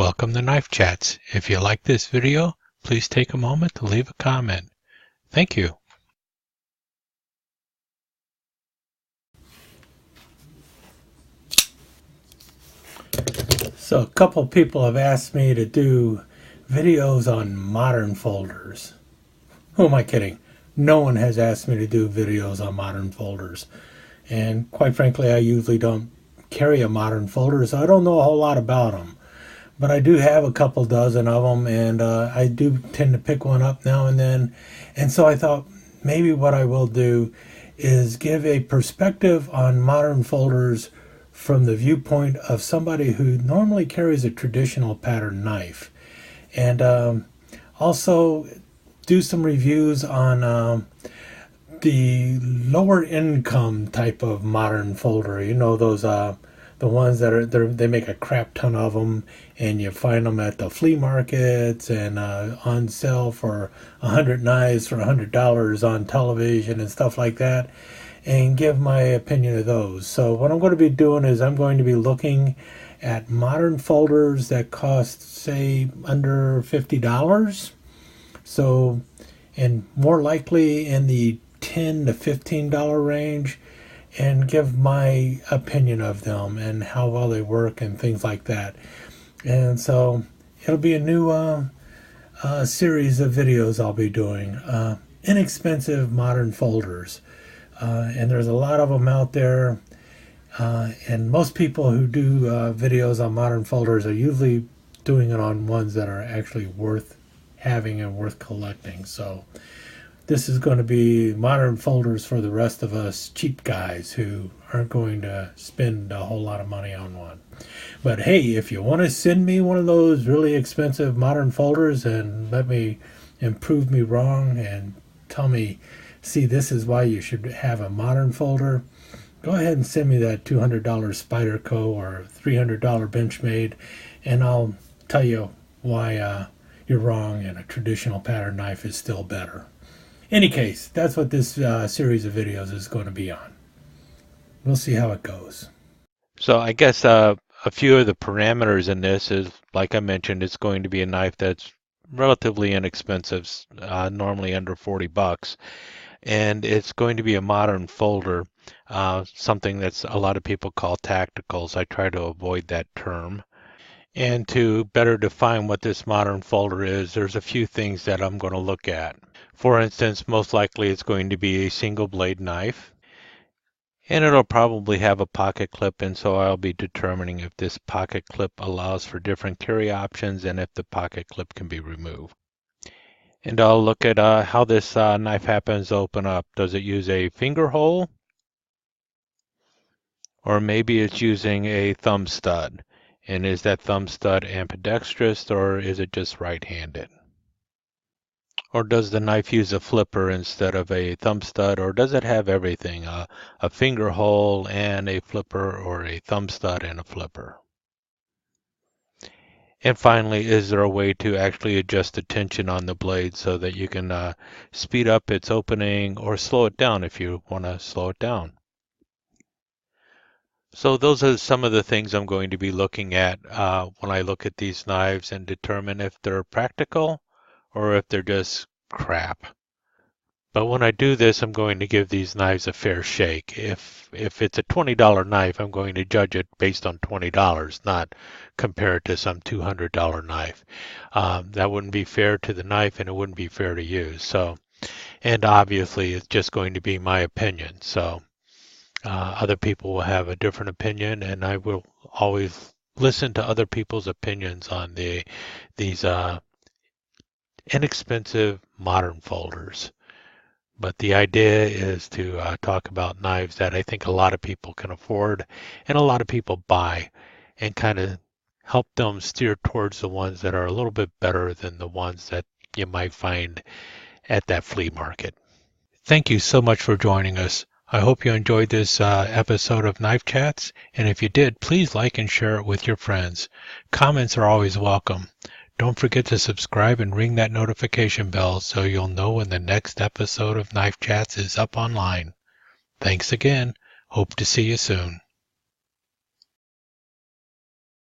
Welcome to Knife Chats. If you like this video, please take a moment to leave a comment. Thank you. So a couple people have asked me to do videos on modern folders. Who am I kidding? No one has asked me to do videos on modern folders. And quite frankly, I usually don't carry a modern folder, so I don't know a whole lot about them. But I do have a couple dozen of them, and I do tend to pick one up now and then. And so I thought maybe what I will do is give a perspective on modern folders from the viewpoint of somebody who normally carries a traditional pattern knife. And also do some reviews on the lower income type of modern folder. You know, those the ones that are they make a crap ton of them, and you find them at the flea markets and on sale for 100 knives for $100 on television and stuff like that, and give my opinion of those. So what I'm going to be doing is I'm going to be looking at modern folders that cost, say, under $50. So, and more likely in the $10 to $15 range, and give my opinion of them and how well they work and things like that. And so it'll be a new series of videos I'll be doing. Inexpensive modern folders. And there's a lot of them out there. And most people who do videos on modern folders are usually doing it on ones that are actually worth having and worth collecting. So this is going to be modern folders for the rest of us cheap guys who aren't going to spend a whole lot of money on one. But hey, if you want to send me one of those really expensive modern folders and let me prove me wrong and tell me, see, this is why you should have a modern folder, go ahead and send me that $200 Spyderco or $300 Benchmade, and I'll tell you why you're wrong and a traditional pattern knife is still better. Any case, that's what this series of videos is going to be on. We'll see how it goes. So I guess a few of the parameters in this is, like I mentioned, it's going to be a knife that's relatively inexpensive, normally under $40. And it's going to be a modern folder, something that's a lot of people call tacticals. I try to avoid that term. And to better define what this modern folder is, there's a few things that I'm going to look at. For instance, most likely it's going to be a single blade knife, and it'll probably have a pocket clip, and so I'll be determining if this pocket clip allows for different carry options and if the pocket clip can be removed. And I'll look at how this knife happens to open up. Does it use a finger hole? Or maybe it's using a thumb stud. And is that thumb stud ambidextrous, or is it just right-handed? Or does the knife use a flipper instead of a thumb stud, or does it have everything, a finger hole and a flipper, or a thumb stud and a flipper? And finally, is there a way to actually adjust the tension on the blade so that you can speed up its opening or slow it down if you want to slow it down? So those are some of the things I'm going to be looking at when I look at these knives and determine if they're practical or if they're just crap. But when I do this, I'm going to give these knives a fair shake. If it's a $20 knife, I'm going to judge it based on $20, not compare it to some $200 knife. That wouldn't be fair to the knife, and it wouldn't be fair to you. So, and obviously, it's just going to be my opinion. So, other people will have a different opinion, and I will always listen to other people's opinions on these inexpensive modern folders. But the idea is to talk about knives that I think a lot of people can afford and a lot of people buy, and kind of help them steer towards the ones that are a little bit better than the ones that you might find at that flea market. Thank you so much for joining us. I hope you enjoyed this episode of Knife Chats, and if you did, please like and share it with your friends. Comments are always welcome. Don't forget to subscribe and ring that notification bell so you'll know when the next episode of Knife Chats is up online. Thanks again. Hope to see you soon.